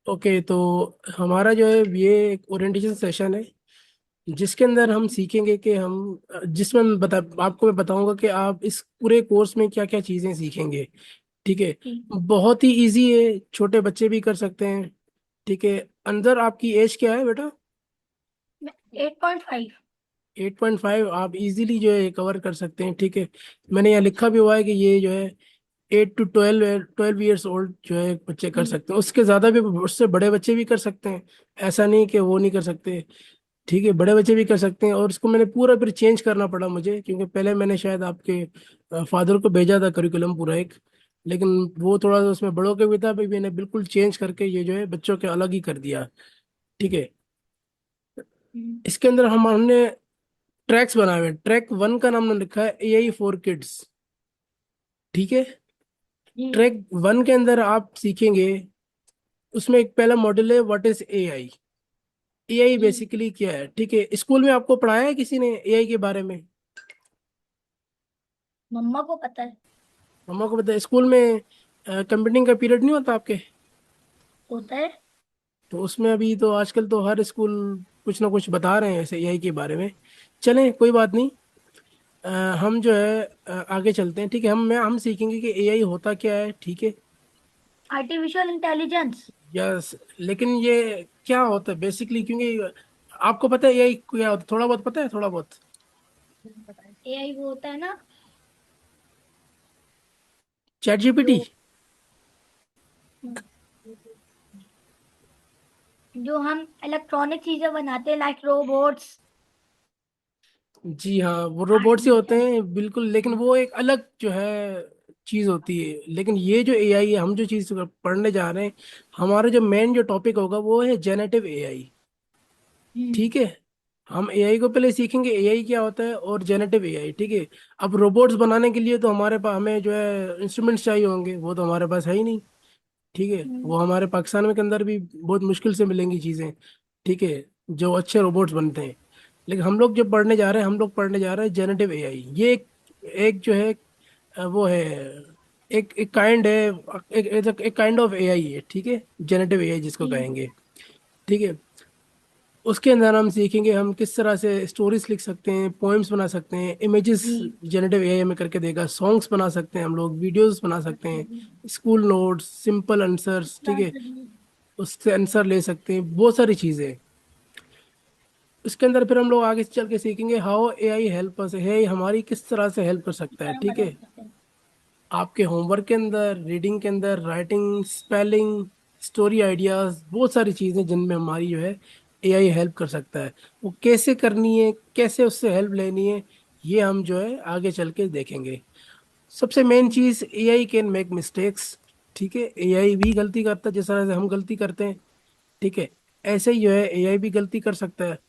Okay, तो हमारा जो है ये एक ओरिएंटेशन सेशन है जिसके अंदर हम सीखेंगे कि हम जिसमें आपको मैं बताऊंगा कि आप इस पूरे कोर्स में क्या क्या चीज़ें सीखेंगे। ठीक है। जी। बहुत ही इजी है, छोटे बच्चे भी कर सकते हैं। ठीक है। अंदर आपकी एज क्या है बेटा? 8.5। 8.5 आप इजीली जो है कवर कर सकते हैं। ठीक है। मैंने यहाँ लिखा भी हुआ है कि ये जो है 8 to 12 ईयर्स ओल्ड जो है बच्चे कर सकते हैं, उसके ज़्यादा भी, उससे बड़े बच्चे भी कर सकते हैं। ऐसा नहीं कि वो नहीं कर सकते। ठीक है, बड़े बच्चे भी कर सकते हैं। और इसको मैंने पूरा फिर चेंज करना पड़ा मुझे, क्योंकि पहले मैंने शायद आपके फादर को भेजा था करिकुलम पूरा एक, लेकिन वो थोड़ा सा उसमें बड़ों के भी था, भाई मैंने बिल्कुल चेंज करके ये जो है बच्चों के अलग ही कर दिया। ठीक है। इसके अंदर हमने ट्रैक्स बनाए हुए हैं। ट्रैक 1 का नाम हमने लिखा है AI फॉर किड्स। ठीक है। जी। ट्रैक 1 के अंदर आप सीखेंगे, उसमें एक पहला मॉड्यूल है व्हाट इज AI। AI जी। बेसिकली क्या है? ठीक है, स्कूल में आपको पढ़ाया है किसी ने AI के बारे में? मम्मा को पता है। मम्मा को पता है? स्कूल में कंप्यूटिंग का पीरियड नहीं होता आपके? होता है। तो उसमें अभी तो आजकल तो हर स्कूल कुछ ना कुछ बता रहे हैं ऐसे AI के बारे में। चलें, कोई बात नहीं। अ, हम जो है आगे चलते हैं। ठीक है, हम सीखेंगे कि AI होता क्या है। ठीक है। Artificial intelligence. यस, लेकिन ये क्या होता है बेसिकली, क्योंकि आपको पता है AI क्या होता है? थोड़ा बहुत पता है, थोड़ा बहुत। एआई वो होता है ना, चैट जीपीटी। जो जो हम इलेक्ट्रॉनिक चीजें बनाते हैं, लाइक रोबोट्स। जी हाँ, वो रोबोट से होते आर्टिफिशियल। हैं बिल्कुल, लेकिन वो एक अलग जो है चीज होती है। लेकिन ये जो AI है, हम जो चीज पढ़ने जा रहे हैं, हमारा जो मेन जो टॉपिक होगा वो है जेनेटिव AI। ठीक है। हम AI को पहले सीखेंगे, AI क्या होता है, और जेनेटिव AI। ठीक है। अब रोबोट्स बनाने के लिए तो हमारे पास हमें जो है इंस्ट्रूमेंट्स चाहिए होंगे, वो तो हमारे पास है ही नहीं। ठीक है, वो हमारे पाकिस्तान में के अंदर भी बहुत मुश्किल से मिलेंगी चीज़ें। ठीक है, जो अच्छे रोबोट्स बनते हैं। लेकिन हम लोग जो पढ़ने जा रहे हैं, हम लोग पढ़ने जा रहे हैं जेनेटिव AI। ये एक जो है वो है, एक काइंड है, एक काइंड ऑफ AI है। ठीक है, जेनेटिव AI जिसको जी। कहेंगे। ठीक है। उसके अंदर हम सीखेंगे हम किस तरह से स्टोरीज लिख सकते हैं, पोएम्स बना सकते हैं, इमेजेस जी। जेनेटिव AI हमें करके देगा, सॉन्ग्स बना सकते हैं, हम लोग वीडियोस बना सकते हैं, स्कूल नोट्स, सिंपल आंसर्स। ठीक है, उससे आंसर ले सकते हैं, बहुत सारी चीज़ें। उसके अंदर फिर हम लोग आगे चल के सीखेंगे हाउ AI हेल्प अस है, हमारी किस तरह से हेल्प कर सकता है। तरह ठीक है, मदद करते हैं। आपके होमवर्क के अंदर, रीडिंग के अंदर, राइटिंग, स्पेलिंग, स्टोरी आइडियाज, बहुत सारी चीज़ें जिनमें हमारी जो है AI हेल्प कर सकता है। वो कैसे करनी है, कैसे उससे हेल्प लेनी है, ये हम जो है आगे चल के देखेंगे। सबसे main cheese, AI can make mistakes. ठीक है, AI भी गलती करता है जिस तरह से हम गलती करते हैं। ठीक है, ऐसे ही जो है AI भी गलती कर सकता है।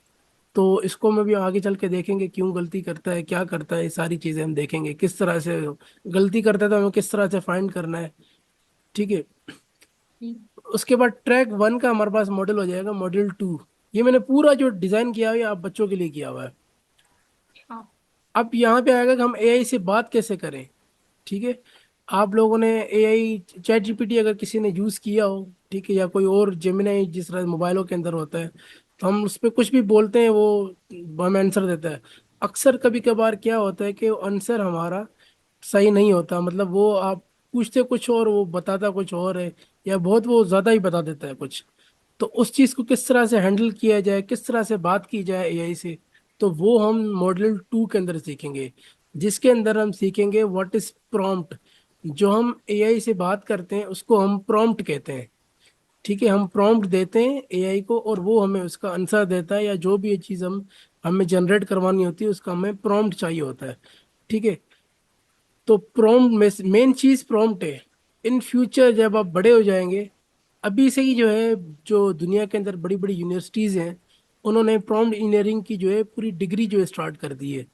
तो इसको में भी आगे चल के देखेंगे क्यों गलती करता है, क्या करता है, ये सारी चीजें हम देखेंगे, किस तरह से गलती करता है तो हमें किस तरह से फाइंड करना है। ठीक है। जी। उसके बाद ट्रैक 1 का हमारे पास मॉडल हो जाएगा मॉडल 2। ये मैंने पूरा जो डिजाइन किया हुआ है आप बच्चों के लिए किया हुआ है। हाँ। अब यहाँ पे आएगा कि हम AI से बात कैसे करें। ठीक है। आप लोगों ने AI, चैट जीपीटी अगर किसी ने यूज किया हो, ठीक है, या कोई और जेमिनाई जिस तरह मोबाइलों के अंदर होता है, तो हम उस पर कुछ भी बोलते हैं वो हमें आंसर देता है। अक्सर कभी कभार क्या होता है कि आंसर हमारा सही नहीं होता, मतलब वो आप पूछते कुछ और वो बताता कुछ और है, या बहुत वो ज्यादा ही बता देता है कुछ। तो उस चीज को किस तरह से हैंडल किया जाए, किस तरह से बात की जाए AI से, तो वो हम मॉड्यूल 2 के अंदर सीखेंगे। जिसके अंदर हम सीखेंगे व्हाट इज प्रॉम्प्ट। जो हम AI से बात करते हैं उसको हम प्रॉम्प्ट कहते हैं। ठीक है, हम प्रॉम्प्ट देते हैं AI को और वो हमें उसका आंसर देता है, या जो भी ये चीज़ हम हमें जनरेट करवानी होती है उसका हमें प्रॉम्प्ट चाहिए होता है। ठीक है। तो प्रॉम्प्ट में मेन चीज़ प्रॉम्प्ट है। इन फ्यूचर जब आप बड़े हो जाएंगे, अभी से ही जो है, जो दुनिया के अंदर बड़ी बड़ी यूनिवर्सिटीज़ हैं, उन्होंने प्रॉम्प्ट इंजीनियरिंग की जो है पूरी डिग्री जो है स्टार्ट कर दी है।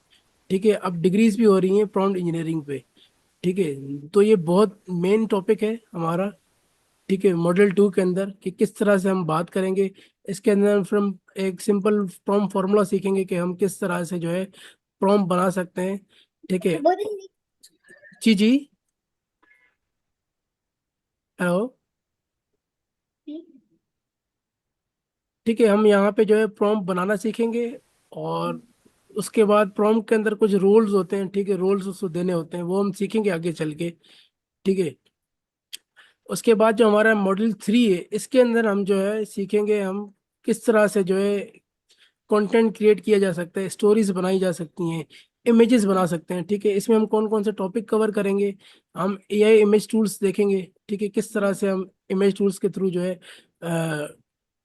ठीक है, अब डिग्रीज भी हो रही हैं प्रॉम्प्ट इंजीनियरिंग पे। ठीक है, तो ये बहुत मेन टॉपिक है हमारा। ठीक है, मॉडल 2 के अंदर कि किस तरह से हम बात करेंगे। इसके अंदर फिर हम एक सिंपल प्रॉम्प्ट फार्मूला सीखेंगे कि हम किस तरह से जो है प्रॉम्प्ट बना सकते हैं। ठीक है। जी जी। हेलो। ठीक है, हम यहाँ पे जो है प्रॉम्प्ट बनाना सीखेंगे। और उसके बाद प्रॉम्प्ट के अंदर कुछ रोल्स होते हैं, ठीक है, रोल्स उसको देने होते हैं, वो हम सीखेंगे आगे चल के। ठीक है। उसके बाद जो हमारा मॉड्यूल 3 है, इसके अंदर हम जो है सीखेंगे हम किस तरह से जो है कंटेंट क्रिएट किया जा सकता है, स्टोरीज बनाई जा सकती हैं, इमेजेस बना सकते हैं। ठीक है, इसमें हम कौन कौन से टॉपिक कवर करेंगे। हम एआई इमेज टूल्स देखेंगे, ठीक है, किस तरह से हम इमेज टूल्स के थ्रू जो है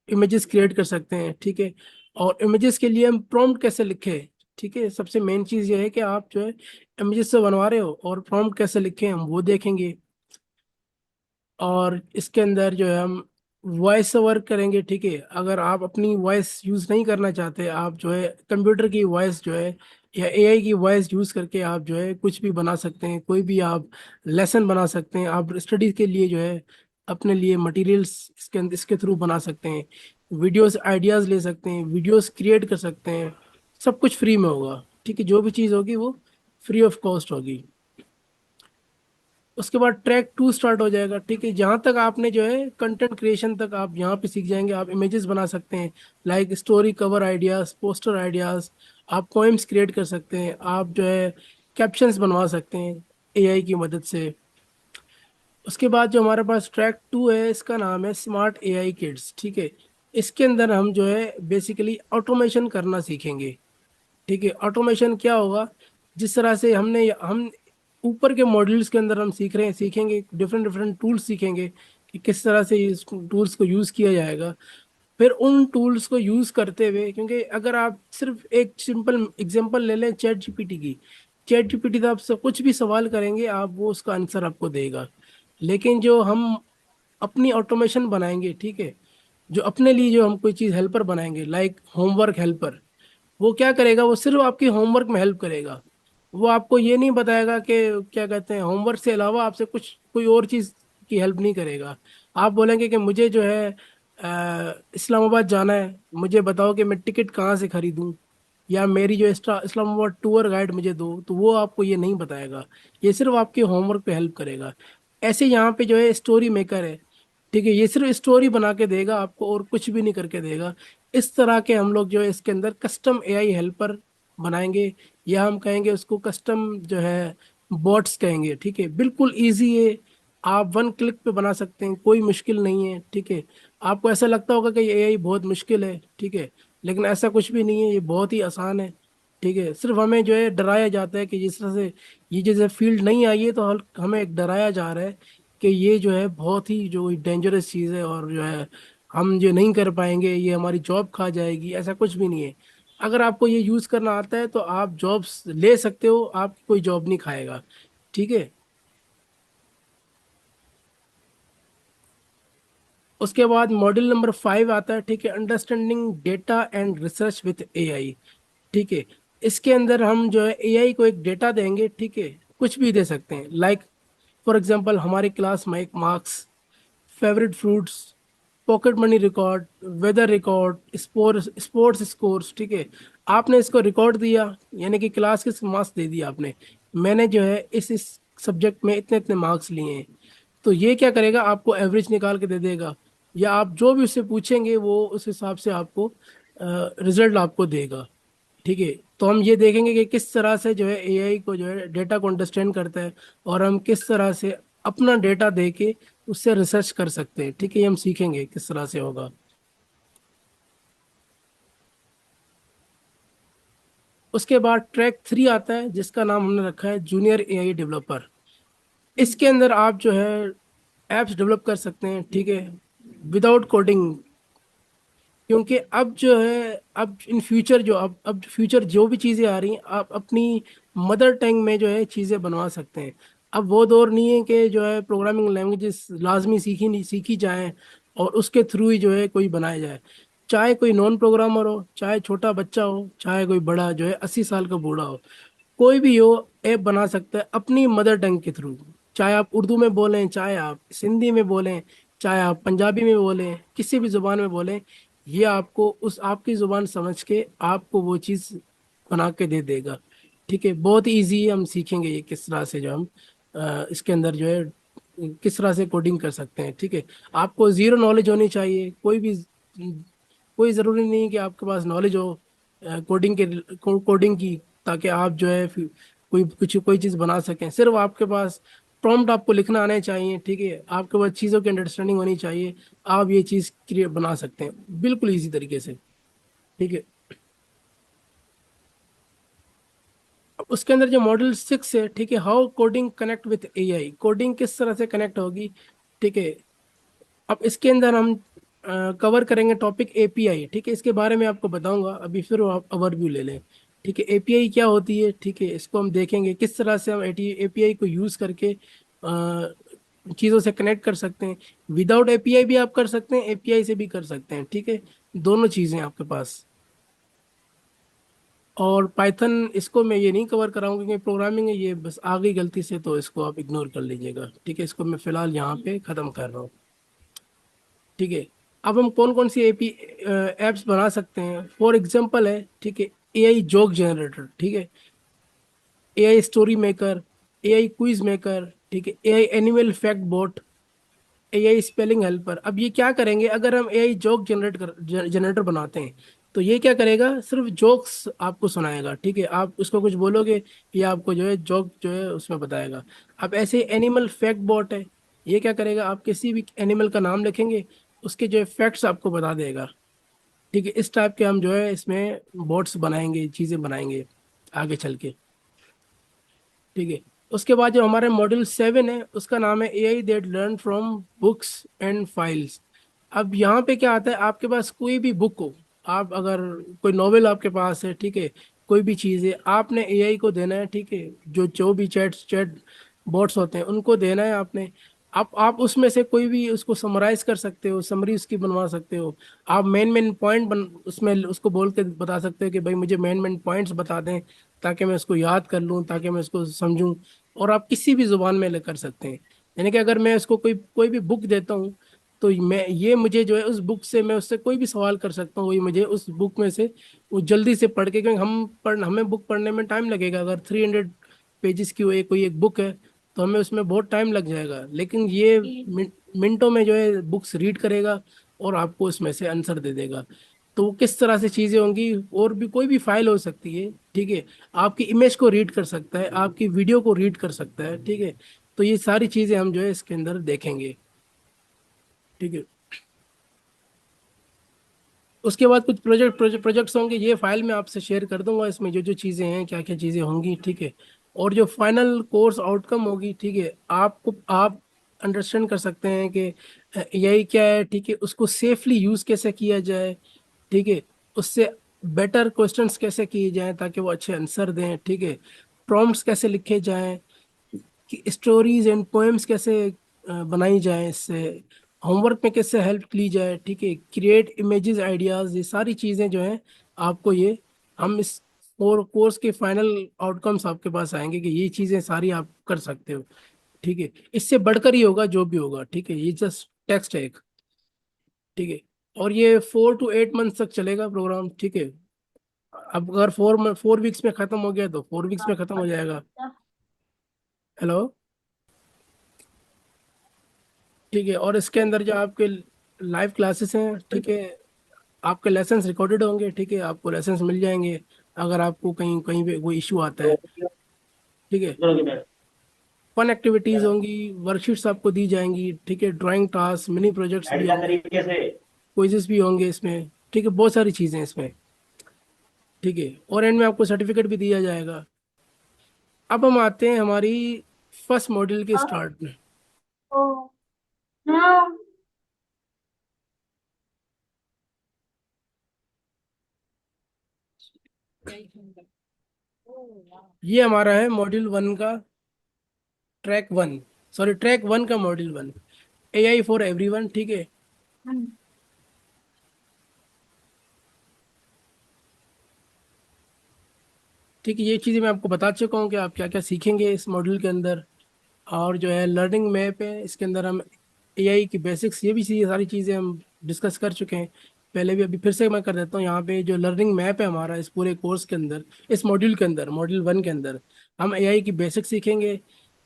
इमेजेस क्रिएट कर सकते हैं। ठीक है। और इमेजेस के लिए हम प्रॉम्प्ट कैसे लिखें। ठीक है, सबसे मेन चीज़ ये है कि आप जो है इमेजेस से बनवा रहे हो और प्रॉम्प्ट कैसे लिखें हम वो देखेंगे। और इसके अंदर जो है हम वॉइस ओवर करेंगे। ठीक है, अगर आप अपनी वॉइस यूज़ नहीं करना चाहते, आप जो है कंप्यूटर की वॉइस जो है या एआई की वॉइस यूज़ करके आप जो है कुछ भी बना सकते हैं, कोई भी आप लेसन बना सकते हैं, आप स्टडी के लिए जो है अपने लिए मटेरियल्स इसके थ्रू बना सकते हैं, वीडियोस आइडियाज़ ले सकते हैं, वीडियोस क्रिएट कर सकते हैं। सब कुछ फ्री में होगा। ठीक है, जो भी चीज़ होगी वो फ्री ऑफ कॉस्ट होगी। उसके बाद ट्रैक 2 स्टार्ट हो जाएगा। ठीक है, जहाँ तक आपने जो है कंटेंट क्रिएशन तक आप यहाँ पे सीख जाएंगे। आप इमेजेस बना सकते हैं, like story cover ideas, poster ideas, आप पोएम्स क्रिएट कर सकते हैं, आप जो है कैप्शंस बनवा सकते हैं एआई की मदद से। उसके बाद जो हमारे पास ट्रैक 2 है, इसका नाम है स्मार्ट एआई किड्स। ठीक है, इसके अंदर हम जो है बेसिकली ऑटोमेशन करना सीखेंगे। ठीक है, ऑटोमेशन क्या होगा, जिस तरह से हम ऊपर के मॉड्यूल्स के अंदर हम सीखेंगे डिफरेंट डिफरेंट टूल्स सीखेंगे कि किस तरह से इस टूल्स को यूज़ किया जाएगा। फिर उन टूल्स को यूज़ करते हुए, क्योंकि अगर आप सिर्फ एक सिंपल एग्जांपल ले लें चैट जीपीटी की, चैट जीपीटी तो आपसे कुछ भी सवाल करेंगे आप वो उसका आंसर आपको देगा। लेकिन जो हम अपनी ऑटोमेशन बनाएंगे, ठीक है, जो अपने लिए जो हम कोई चीज़ हेल्पर बनाएंगे, लाइक होमवर्क हेल्पर, वो क्या करेगा, वो सिर्फ आपकी होमवर्क में हेल्प करेगा। वो आपको ये नहीं बताएगा कि क्या कहते हैं, होमवर्क से अलावा आपसे कुछ कोई और चीज़ की हेल्प नहीं करेगा। आप बोलेंगे कि मुझे जो है इस्लामाबाद जाना है, मुझे बताओ कि मैं टिकट कहाँ से खरीदूं, या मेरी जो इस्लामाबाद टूर गाइड मुझे दो, तो वो आपको ये नहीं बताएगा। ये सिर्फ आपके होमवर्क पे हेल्प करेगा। ऐसे यहाँ पे जो है स्टोरी मेकर है, ठीक है, ये सिर्फ स्टोरी बना के देगा आपको और कुछ भी नहीं करके देगा। इस तरह के हम लोग जो है इसके अंदर कस्टम एआई हेल्पर बनाएंगे, या हम कहेंगे उसको कस्टम जो है बॉट्स कहेंगे। ठीक है, बिल्कुल इजी है, आप वन क्लिक पे बना सकते हैं, कोई मुश्किल नहीं है। ठीक है, आपको ऐसा लगता होगा कि ये एआई बहुत मुश्किल है, ठीक है, लेकिन ऐसा कुछ भी नहीं है, ये बहुत ही आसान है। ठीक है, सिर्फ हमें जो है डराया जाता है कि जिस तरह से ये जैसे फील्ड नहीं आई है तो हमें एक डराया जा रहा है कि ये जो है बहुत ही जो डेंजरस चीज़ है, और जो है हम जो नहीं कर पाएंगे, ये हमारी जॉब खा जाएगी। ऐसा कुछ भी नहीं है। अगर आपको ये यूज़ करना आता है तो आप जॉब्स ले सकते हो, आप कोई जॉब नहीं खाएगा। ठीक है। उसके बाद मॉड्यूल नंबर 5 आता है, ठीक है, understanding data and research with AI. ठीक है, इसके अंदर हम जो है एआई को एक डेटा देंगे, ठीक है, कुछ भी दे सकते हैं, लाइक फॉर एग्जांपल हमारी क्लास में एक marks, favourite fruits, pocket money record, weather record, sports sports scores. ठीक है, आपने इसको रिकॉर्ड दिया, यानी कि क्लास के मार्क्स दे दिया आपने, मैंने जो है इस सब्जेक्ट में इतने इतने मार्क्स लिए हैं। तो ये क्या करेगा, आपको एवरेज निकाल के दे देगा, या आप जो भी उससे पूछेंगे वो उस हिसाब से आपको रिजल्ट आपको देगा। ठीक है, तो हम ये देखेंगे कि किस तरह से जो है एआई को जो है डेटा को अंडरस्टैंड करता है, और हम किस तरह से अपना डेटा दे के उससे रिसर्च कर सकते हैं। ठीक है, ये हम सीखेंगे किस तरह से होगा। उसके बाद ट्रैक 3 आता है, जिसका नाम हमने रखा है जूनियर एआई डेवलपर। इसके अंदर आप जो है एप्स डेवलप कर सकते हैं, ठीक है, विदाउट कोडिंग। क्योंकि अब जो है, अब इन फ्यूचर जो अब फ्यूचर जो भी चीज़ें आ रही हैं, आप अपनी मदर टंग में जो है चीज़ें बनवा सकते हैं। अब वो दौर नहीं है कि जो है प्रोग्रामिंग लैंग्वेजेस लाजमी सीखी नहीं सीखी जाएं और उसके थ्रू ही जो है कोई बनाया जाए। चाहे कोई नॉन प्रोग्रामर हो, चाहे छोटा बच्चा हो, चाहे कोई बड़ा जो है 80 साल का बूढ़ा हो, कोई भी हो ऐप बना सकता है अपनी मदर टंग के थ्रू। चाहे आप उर्दू में बोलें, चाहे आप सिंधी में बोलें, चाहे आप पंजाबी में बोलें, किसी भी जुबान में बोलें, ये आपको उस आपकी जुबान समझ के आपको वो चीज़ बना के दे देगा। ठीक है, बहुत इजी है, हम सीखेंगे ये किस तरह से जो हम इसके अंदर जो है किस तरह से कोडिंग कर सकते हैं। ठीक है, आपको ज़ीरो नॉलेज होनी चाहिए, कोई भी कोई ज़रूरी नहीं कि आपके पास नॉलेज हो कोडिंग के कोडिंग की, ताकि आप जो है फिर कोई चीज़ बना सकें। सिर्फ आपके पास प्रॉम्प्ट आपको लिखना आने चाहिए, ठीक है, आपके पास चीज़ों की अंडरस्टैंडिंग होनी चाहिए। आप ये चीज़ क्रिएट बना सकते हैं बिल्कुल इजी तरीके से, ठीक है। अब उसके अंदर जो मॉड्यूल 6 है, ठीक है, how coding connect with AI, coding किस तरह से कनेक्ट होगी, ठीक है। अब इसके अंदर हम कवर करेंगे टॉपिक एपीआई, ठीक है, इसके बारे में आपको बताऊंगा। अभी फिर आप ओवरव्यू ले लें, ठीक है। एपीआई क्या होती है, ठीक है, इसको हम देखेंगे किस तरह से हम एपीआई को यूज़ करके चीज़ों से कनेक्ट कर सकते हैं। विदाउट एपीआई भी आप कर सकते हैं, एपीआई से भी कर सकते हैं, ठीक है। दोनों चीज़ें आपके पास। और पाइथन इसको मैं ये नहीं कवर कराऊंगा क्योंकि प्रोग्रामिंग है, ये बस आ गई गलती से, तो इसको आप इग्नोर कर लीजिएगा, ठीक है। इसको मैं फिलहाल यहाँ पे ख़त्म कर रहा हूँ, ठीक है। अब हम कौन कौन सी एपी एप्स बना सकते हैं, फॉर एग्जांपल है, ठीक है, एआई जोक जनरेटर, ठीक है, AI story maker, AI quiz maker, ठीक है, AI animal fact boat, AI spelling helper. अब ये क्या करेंगे, अगर हम एआई जोक जनरेटर बनाते हैं, तो ये क्या करेगा, सिर्फ जोक्स आपको सुनाएगा, ठीक है। आप उसको कुछ बोलोगे, ये आपको जो है जोक जो है उसमें बताएगा। अब ऐसे एनिमल फैक्ट बॉट है, ये क्या करेगा, आप किसी भी एनिमल का नाम लिखेंगे, उसके जो है फैक्ट्स आपको बता देगा, ठीक है। इस टाइप के हम जो है इसमें बोट्स बनाएंगे, चीज़ें बनाएंगे आगे चल के, ठीक है। उसके बाद जो हमारे मॉड्यूल 7 है, उसका नाम है AI that learn from books and files. अब यहाँ पे क्या आता है, आपके पास कोई भी बुक हो, आप अगर कोई नॉवेल आपके पास है, ठीक है, कोई भी चीज़ है, आपने एआई को देना है, ठीक है। जो भी चैट बॉट्स होते हैं उनको देना है आपने। आप उसमें से कोई भी उसको समराइज कर सकते हो, समरी उसकी बनवा सकते हो। आप मेन पॉइंट उसमें उसको बोल के बता सकते हो कि भाई मुझे मेन पॉइंट्स बता दें, ताकि मैं उसको याद कर लूँ, ताकि मैं उसको समझूं। और आप किसी भी जुबान में कर सकते हैं। यानी कि अगर मैं उसको कोई कोई भी बुक देता हूँ, तो मैं ये मुझे जो है उस बुक से मैं उससे कोई भी सवाल कर सकता हूँ, वही मुझे उस बुक में से वो जल्दी से पढ़ के, क्योंकि हमें बुक पढ़ने में टाइम लगेगा। अगर 300 पेजेस की कोई एक बुक है, तो हमें उसमें बहुत टाइम लग जाएगा, लेकिन ये मिनटों में जो है बुक्स रीड करेगा और आपको उसमें से आंसर दे देगा। तो वो किस तरह से चीज़ें होंगी, और भी कोई भी फाइल हो सकती है, ठीक है। आपकी इमेज को रीड कर सकता है, आपकी वीडियो को रीड कर सकता है, ठीक है। तो ये सारी चीज़ें हम जो है इसके अंदर देखेंगे, ठीक है। उसके बाद कुछ प्रोजेक्ट्स होंगे, ये फाइल मैं आपसे शेयर कर दूंगा, इसमें जो जो चीज़ें हैं, क्या क्या चीज़ें होंगी, ठीक है। और जो फाइनल कोर्स आउटकम होगी, ठीक है, आप अंडरस्टैंड कर सकते हैं कि यही क्या है, ठीक है, उसको सेफली यूज़ कैसे किया जाए, ठीक है। उससे बेटर क्वेश्चंस कैसे किए जाएं ताकि वो अच्छे आंसर दें, ठीक है। प्रॉम्प्ट्स कैसे लिखे जाएं, कि स्टोरीज एंड पोएम्स कैसे बनाई जाए, इससे होमवर्क में कैसे हेल्प ली जाए, ठीक है। क्रिएट इमेजेस आइडियाज, ये सारी चीज़ें जो हैं आपको ये हम इस कोर्स के फाइनल आउटकम्स आपके पास आएंगे कि ये चीज़ें सारी आप कर सकते हो, ठीक है। इससे बढ़कर ही होगा जो भी होगा, ठीक है, ये जस्ट टेक्स्ट है एक, ठीक है। और ये 4 to 8 मंथ तक चलेगा प्रोग्राम, ठीक है। अब अगर 4 वीक्स में खत्म हो गया तो 4 वीक्स में खत्म हो जाएगा। हेलो, ठीक है। और इसके अंदर जो आपके लाइव क्लासेस हैं, ठीक है, आपके लेसन्स रिकॉर्डेड होंगे, ठीक है, आपको लेसन्स मिल जाएंगे अगर आपको कहीं कहीं पे कोई इशू आता है, ठीक है। फन एक्टिविटीज होंगी, वर्कशीट्स आपको दी जाएंगी, ठीक है, ड्राइंग टास्क, मिनी प्रोजेक्ट्स भी होंगे, तरीके से। क्विजेस भी होंगे इसमें, ठीक है, बहुत सारी चीज़ें हैं इसमें, ठीक है। और एंड में आपको सर्टिफिकेट भी दिया जाएगा। अब हम आते हैं हमारी फर्स्ट मॉड्यूल के स्टार्ट में। ये हमारा है मॉड्यूल 1 का ट्रैक 1, सॉरी ट्रैक 1 का मॉड्यूल 1, एआई फॉर एवरीवन, ठीक है। ठीक है, ये चीज़ें मैं आपको बता चुका हूँ कि आप क्या क्या सीखेंगे इस मॉड्यूल के अंदर। और जो है लर्निंग मैप है, इसके अंदर हम एआई की बेसिक्स, ये भी सारी चीज़ें हम डिस्कस कर चुके हैं पहले भी। अभी फिर से मैं कर देता हूँ, यहाँ पे जो लर्निंग मैप है हमारा इस पूरे कोर्स के अंदर, इस मॉड्यूल के अंदर, मॉड्यूल 1 के अंदर हम एआई की बेसिक्स सीखेंगे।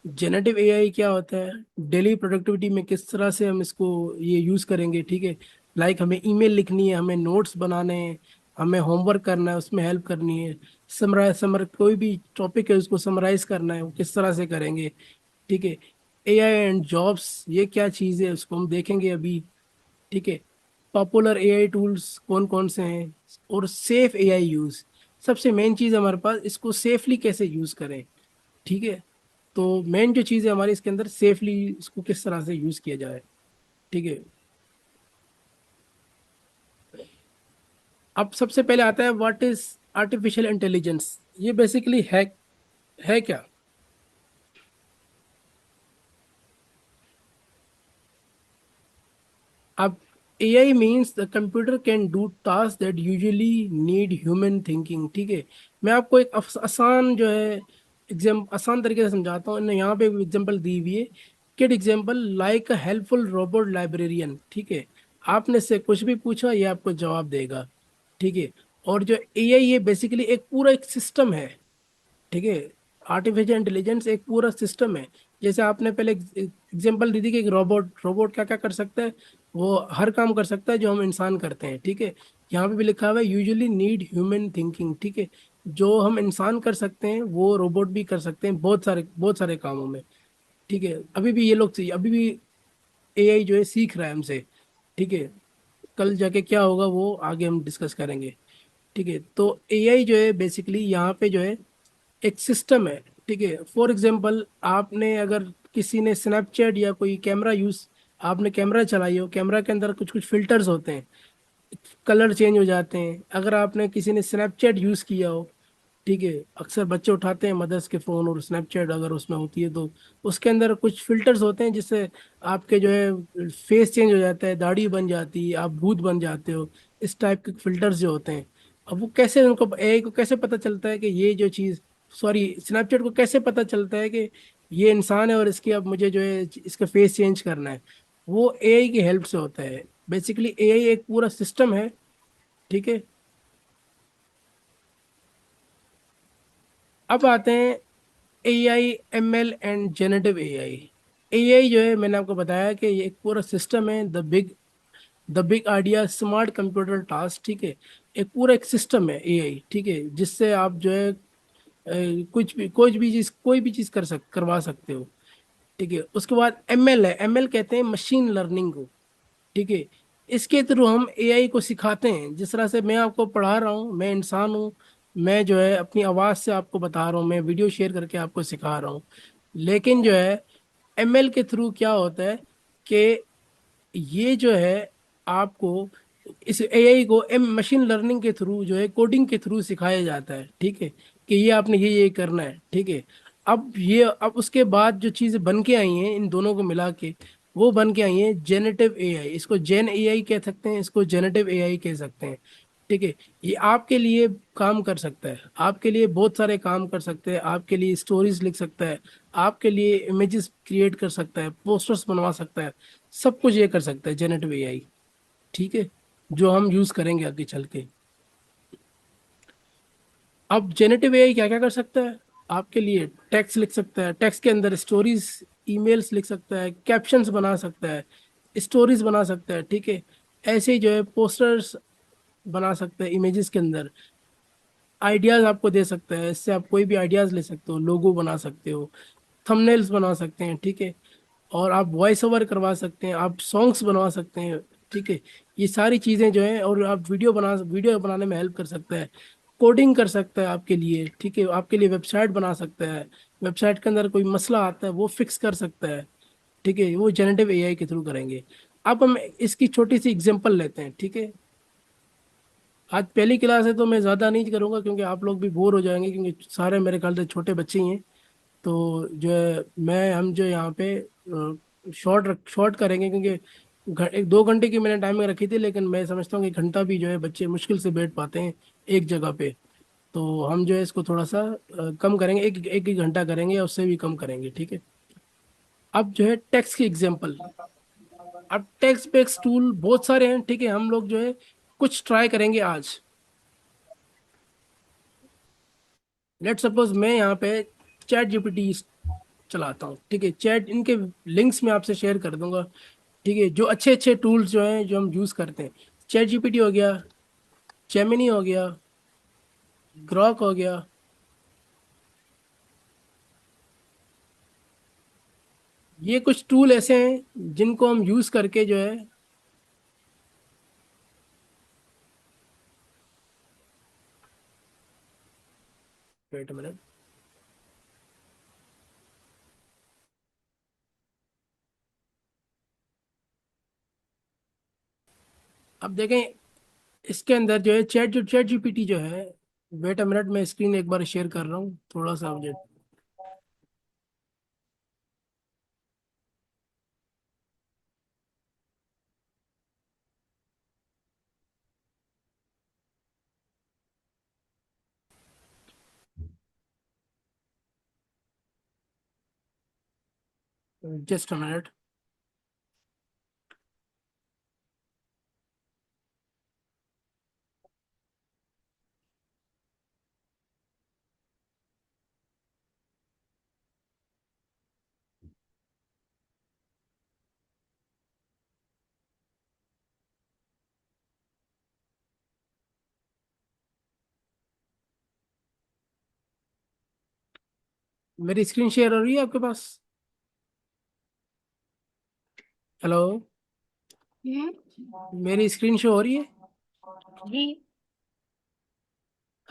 जेनेटिव एआई क्या होता है, डेली प्रोडक्टिविटी में किस तरह से हम इसको ये यूज़ करेंगे, ठीक है। लाइक हमें ईमेल लिखनी है, हमें नोट्स बनाने हैं, हमें होमवर्क करना है, उसमें हेल्प करनी है, कोई भी टॉपिक है उसको समराइज करना है, वो किस तरह से करेंगे। ठीक है। एआई एंड जॉब्स, ये क्या चीज़ है उसको हम देखेंगे अभी। ठीक है। पॉपुलर एआई टूल्स कौन कौन से हैं, और सेफ एआई यूज, सबसे मेन चीज़ हमारे पास, इसको सेफली कैसे यूज करें। ठीक है। तो मेन जो चीज़ है हमारी इसके अंदर, सेफली इसको किस तरह से यूज किया जाए। ठीक है। अब सबसे पहले आता है व्हाट इज आर्टिफिशियल इंटेलिजेंस। ये बेसिकली है क्या। अब AI means the computer can do task that usually need human thinking. ठीक है। मैं आपको एक आसान जो है आसान तरीके से समझाता हूँ। इन्हें यहाँ पे एग्जांपल दी हुई है, किड एग्जांपल लाइक अ हेल्पफुल रोबोट लाइब्रेरियन। ठीक है। आपने से कुछ भी पूछा ये आपको जवाब देगा। ठीक है। और जो एआई है बेसिकली एक पूरा एक सिस्टम है। ठीक है। आर्टिफिशियल इंटेलिजेंस एक पूरा सिस्टम है। जैसे आपने पहले एग्जांपल दी थी कि रोबोट रोबोट क्या क्या कर सकता है, वो हर काम कर सकता है जो हम इंसान करते हैं। ठीक है। यहाँ पे भी लिखा हुआ है यूजुअली नीड ह्यूमन थिंकिंग। ठीक है। जो हम इंसान कर सकते हैं वो रोबोट भी कर सकते हैं बहुत सारे कामों में। ठीक है। अभी भी ये लोग अभी भी एआई जो है सीख रहा है हमसे। ठीक है। कल जाके क्या होगा वो आगे हम डिस्कस करेंगे। ठीक है। तो एआई जो है बेसिकली यहाँ पे जो है एक सिस्टम है। ठीक है। फॉर एग्जांपल आपने अगर किसी ने स्नैपचैट या कोई कैमरा यूज, आपने कैमरा चलाई हो, कैमरा के अंदर कुछ कुछ फिल्टर्स होते हैं, कलर चेंज हो जाते हैं। अगर आपने किसी ने स्नैपचैट यूज किया हो, ठीक है, अक्सर बच्चे उठाते हैं मदर्स के फोन और स्नैपचैट अगर उसमें होती है तो उसके अंदर कुछ फिल्टर्स होते हैं जिससे आपके जो है फेस चेंज हो जाता है, दाढ़ी बन जाती है, आप भूत बन जाते हो। इस टाइप के फिल्टर्स जो होते हैं, अब वो कैसे उनको एआई को कैसे पता चलता है कि ये जो चीज़, सॉरी स्नैपचैट को कैसे पता चलता है कि ये इंसान है और इसकी अब मुझे जो है इसका फेस चेंज करना है। वो एआई की हेल्प से होता है। बेसिकली एआई एक पूरा सिस्टम है। ठीक है। अब आते हैं AI ML and generative AI. AI जो है मैंने आपको बताया कि ये एक पूरा सिस्टम है, the big idea smart computer task. ठीक है। एक पूरा एक सिस्टम है एआई। ठीक है। जिससे आप जो है कोई भी चीज करवा सकते हो। ठीक है। उसके बाद एमएल है, एमएल कहते हैं मशीन लर्निंग को। ठीक है। इसके थ्रू हम एआई को सिखाते हैं, जिस तरह से मैं आपको पढ़ा रहा हूँ, मैं इंसान हूँ, मैं जो है अपनी आवाज़ से आपको बता रहा हूँ, मैं वीडियो शेयर करके आपको सिखा रहा हूँ। लेकिन जो है एमएल के थ्रू क्या होता है कि ये जो है आपको इस एआई को एम मशीन लर्निंग के थ्रू जो है कोडिंग के थ्रू सिखाया जाता है। ठीक है। कि ये आपने ये करना है। ठीक है। अब उसके बाद जो चीज़ें बन के आई हैं इन दोनों को मिला के, वो बन के आई हैं जेनेटिव एआई। इसको जेन एआई कह सकते हैं, इसको जेनेटिव एआई कह सकते हैं। ठीक है। ये आपके लिए काम कर सकता है, आपके लिए बहुत सारे काम कर सकते हैं, आपके लिए स्टोरीज लिख सकता है, आपके लिए इमेजेस क्रिएट कर सकता है, पोस्टर्स बनवा सकता है, सब कुछ ये कर सकता है जेनेटिव एआई। ठीक है। जो हम यूज करेंगे आगे चल के। अब जेनेटिव एआई क्या क्या कर सकता है आपके लिए, टेक्स्ट लिख सकता है, टेक्स्ट के अंदर स्टोरीज, ईमेल्स लिख सकता है, कैप्शंस बना सकता है, स्टोरीज बना सकता है। ठीक है। ऐसे ही जो है पोस्टर्स बना सकता है इमेजेस के अंदर, आइडियाज आपको दे सकता है, इससे आप कोई भी आइडियाज ले सकते हो, लोगो बना सकते हो, थंबनेल्स बना सकते हैं। ठीक है। और आप वॉइस ओवर करवा सकते हैं, आप सॉन्ग्स बनवा सकते हैं। ठीक है। ये सारी चीज़ें जो है, और आप वीडियो बनाने में हेल्प कर सकता है, कोडिंग कर सकता है आपके लिए। ठीक है। आपके लिए वेबसाइट बना सकता है, वेबसाइट के अंदर कोई मसला आता है वो फिक्स कर सकता है। ठीक है। वो जेनेटिव एआई के थ्रू करेंगे। अब हम इसकी छोटी सी एग्जांपल लेते हैं। ठीक है। आज पहली क्लास है तो मैं ज़्यादा नहीं करूँगा क्योंकि आप लोग भी बोर हो जाएंगे, क्योंकि सारे मेरे ख्याल से छोटे बच्चे ही हैं। तो जो है हम जो यहाँ पे शॉर्ट करेंगे, क्योंकि एक 2 घंटे की मैंने टाइमिंग रखी थी, लेकिन मैं समझता हूँ कि घंटा भी जो है बच्चे मुश्किल से बैठ पाते हैं एक जगह पे। तो हम जो है इसको थोड़ा सा कम करेंगे, एक एक एक घंटा करेंगे या उससे भी कम करेंगे। ठीक है। अब जो है टेक्स्ट की एग्जांपल। अब टेक्स्ट बेस्ड टूल बहुत सारे हैं। ठीक है। हम लोग जो है कुछ ट्राई करेंगे आज। लेट सपोज मैं यहाँ पे चैट जीपीटी चलाता हूँ। ठीक है। चैट इनके लिंक्स मैं आपसे शेयर कर दूंगा। ठीक है, जो अच्छे अच्छे टूल्स जो हैं जो हम यूज़ करते हैं, चैट जीपीटी हो गया, जेमिनी हो गया, ग्रॉक हो गया, ये कुछ टूल ऐसे हैं जिनको हम यूज़ करके जो है। Wait minute. अब देखें, इसके अंदर जो है चैट जीपीटी जो है। वेट अ मिनट, मैं स्क्रीन एक बार शेयर कर रहा हूँ थोड़ा सा मुझे। Just a minute. मेरी स्क्रीन शेयर हो रही है आपके पास? हेलो? हम्म। मेरी स्क्रीन शो हो रही है? जी।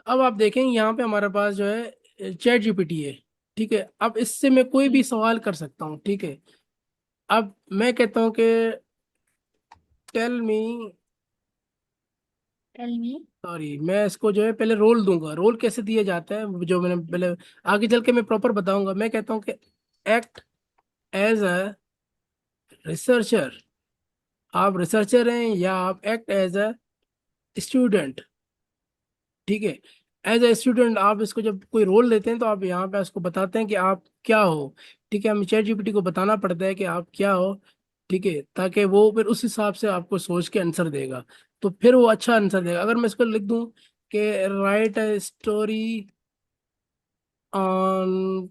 अब आप देखें यहाँ पे हमारे पास जो है चैट जीपीटी है। ठीक है, अब इससे मैं कोई भी जी। सवाल कर सकता हूँ। ठीक है, अब मैं कहता हूँ कि tell me, tell me. Sorry, मैं इसको जो है पहले रोल दूंगा। रोल कैसे दिया जाता है जो मैंने पहले, आगे चल के मैं प्रॉपर बताऊंगा। मैं कहता हूँ कि एक्ट एज अ रिसर्चर। आप रिसर्चर हैं या आप एक्ट एज अ स्टूडेंट। ठीक है, एज ए स्टूडेंट आप इसको जब कोई रोल देते हैं तो आप यहाँ पे उसको बताते हैं कि आप क्या हो। ठीक है, हमें चैट जीपीटी को बताना पड़ता है कि आप क्या हो। ठीक है, ताकि वो फिर उस हिसाब से आपको सोच के आंसर देगा, तो फिर वो अच्छा आंसर देगा। अगर मैं इसको लिख दूं कि right a story on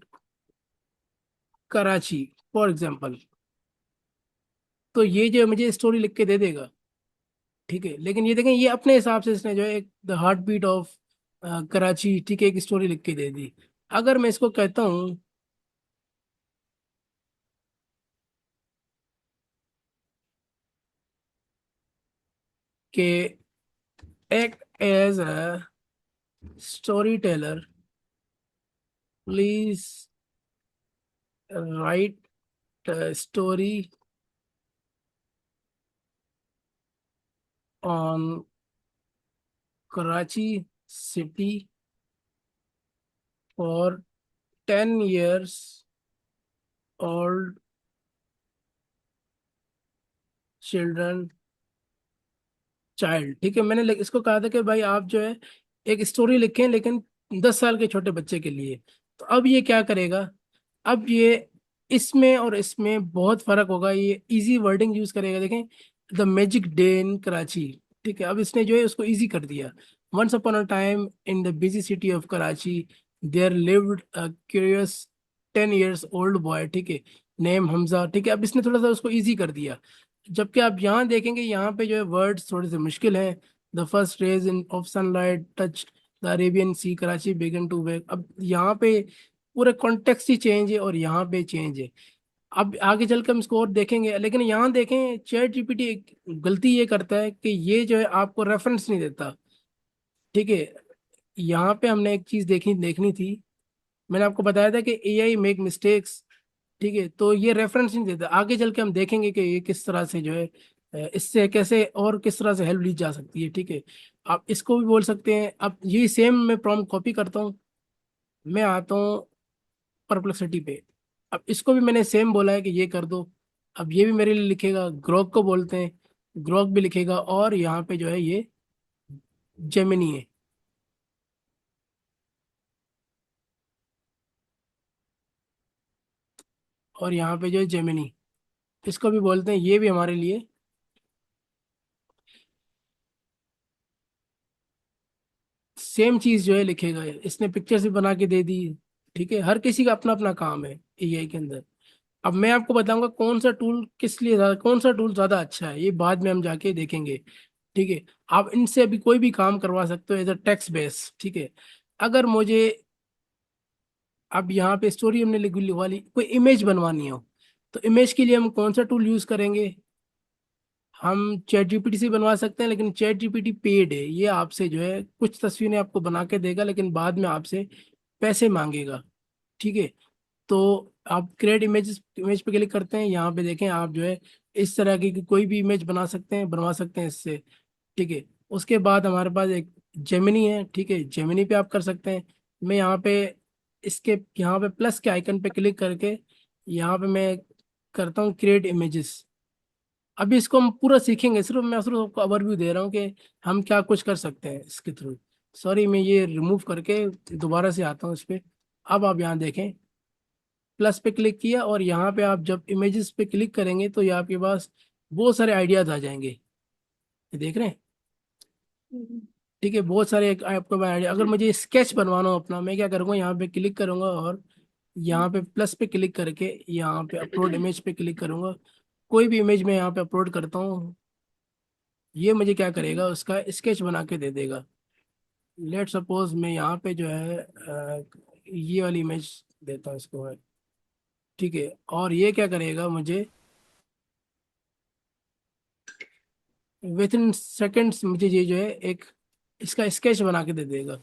Karachi for example, तो ये जो मुझे स्टोरी लिख के दे देगा। ठीक है, लेकिन ये देखें, ये अपने हिसाब से इसने जो है एक the heart beat of Karachi, ठीक है, एक स्टोरी लिख के दे दी। अगर मैं इसको कहता हूँ कि act as a storyteller, please write a story on Karachi city for 10 years old children child. ठीक है, मैंने इसको कहा था कि भाई आप जो है एक स्टोरी लिखें, लेकिन 10 साल के छोटे बच्चे के लिए। तो अब ये क्या करेगा, अब ये इसमें और इसमें बहुत फर्क होगा। ये इजी वर्डिंग यूज करेगा। देखें, the magic day in Karachi. ठीक है, अब इसने जो है उसको इजी कर दिया। Once upon a time in the busy city of Karachi there lived a curious 10 years old boy. ठीक है, नेम हमजा। ठीक है, अब इसने थोड़ा सा उसको इजी कर दिया। जबकि आप यहाँ देखेंगे, यहाँ पे जो है वर्ड्स थोड़े से मुश्किल हैं। The first rays in of sunlight touch the Arabian sea Karachi began to wake. अब यहाँ पे पूरा कॉन्टेक्स्ट ही चेंज है और यहाँ पे चेंज है। अब आगे चल के हम इसको और देखेंगे, लेकिन यहाँ देखें, चैट जीपीटी एक गलती ये करता है कि ये जो है आपको रेफरेंस नहीं देता। ठीक है, यहाँ पे हमने एक चीज देखनी थी। मैंने आपको बताया था कि एआई मेक मिस्टेक्स। ठीक है, तो ये रेफरेंस नहीं देता। आगे चल के हम देखेंगे कि ये किस तरह से जो है इससे कैसे और किस तरह से हेल्प ली जा सकती है। ठीक है, आप इसको भी बोल सकते हैं। अब ये सेम मैं प्रॉम्प्ट कॉपी करता हूँ, मैं आता हूँ परप्लेक्सिटी पे। अब इसको भी मैंने सेम बोला है कि ये कर दो। अब ये भी मेरे लिए लिखेगा। ग्रोक को बोलते हैं, ग्रोक भी लिखेगा। और यहाँ पे जो है ये जेमिनी है, और यहाँ पे जो है जेमिनी, इसको भी बोलते हैं। ये भी हमारे लिए सेम चीज जो है लिखेगा। इसने पिक्चर्स भी बना के दे दी। ठीक है, हर किसी का अपना अपना काम है एआई के अंदर। अब मैं आपको बताऊंगा कौन सा टूल किस लिए कौन सा टूल ज्यादा अच्छा है, ये बाद में हम जाके देखेंगे। ठीक है। आप इनसे अभी कोई भी काम करवा सकते हो एज अ टेक्स्ट बेस। ठीक है। अगर मुझे अब यहाँ पे स्टोरी हमने लिखी वाली कोई इमेज बनवानी हो, तो इमेज के लिए हम कौन सा टूल यूज करेंगे? हम चैट जीपीटी से बनवा सकते हैं, लेकिन चैट जीपीटी पेड है, ये आपसे जो है कुछ तस्वीरें आपको बना के देगा, लेकिन बाद में आपसे पैसे मांगेगा। ठीक है। तो आप क्रिएट इमेज इमेज पे क्लिक करते हैं, यहाँ पे देखें आप जो है इस तरह की कोई भी इमेज बना सकते हैं, बनवा सकते हैं इससे। ठीक है। उसके बाद हमारे पास एक जेमिनी है। ठीक है, जेमिनी पे आप कर सकते हैं। मैं यहाँ पे इसके यहाँ पे प्लस के आइकन पे क्लिक करके यहाँ पे मैं करता हूँ क्रिएट इमेजेस। अभी इसको हम पूरा सीखेंगे, सिर्फ आपको ओवरव्यू दे रहा हूँ कि हम क्या कुछ कर सकते हैं इसके थ्रू। सॉरी, मैं ये रिमूव करके दोबारा से आता हूँ इस पे। अब आप यहाँ देखें, प्लस पे क्लिक किया और यहाँ पे आप जब इमेजेस पे क्लिक करेंगे तो ये आपके पास बहुत सारे आइडियाज आ जाएंगे। ये देख रहे हैं? हम्म। ठीक है, बहुत सारे आपको आइडिया। अगर मुझे स्केच बनवाना हो अपना, मैं क्या करूँगा, यहाँ पे क्लिक करूंगा और यहाँ पे प्लस पे क्लिक करके यहाँ पे अपलोड इमेज पे क्लिक करूंगा। कोई भी इमेज मैं यहाँ पे अपलोड करता हूँ, ये मुझे क्या करेगा, उसका स्केच बना के दे देगा। लेट सपोज मैं यहाँ पे जो है ये वाली इमेज देता हूँ इसको मैं। ठीक है। और ये क्या करेगा, मुझे विद इन सेकेंड्स मुझे ये जो है एक इसका स्केच बना के दे देगा।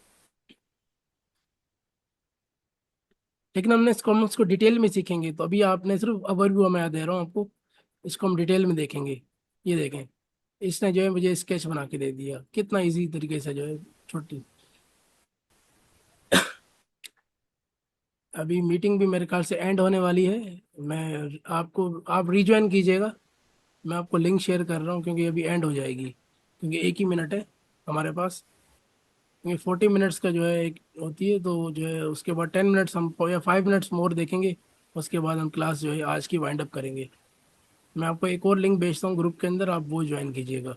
लेकिन हम इसको डिटेल में सीखेंगे, तो अभी आपने सिर्फ ओवरव्यू मैं दे रहा हूँ आपको। इसको हम डिटेल में देखेंगे। ये देखें, इसने जो है मुझे स्केच बना के दे दिया, कितना इजी तरीके से जो है। छोटी अभी मीटिंग भी मेरे ख्याल से एंड होने वाली है। मैं आपको आप रिज्वाइन कीजिएगा। मैं आपको लिंक शेयर कर रहा हूँ, क्योंकि अभी एंड हो जाएगी, क्योंकि एक ही मिनट है हमारे पास। क्योंकि 40 मिनट्स का जो है एक होती है, तो जो है उसके बाद 10 मिनट्स हम या 5 मिनट्स मोर देखेंगे। उसके बाद हम क्लास जो है आज की वाइंड अप करेंगे। मैं आपको एक और लिंक भेजता हूँ ग्रुप के अंदर, आप वो ज्वाइन कीजिएगा।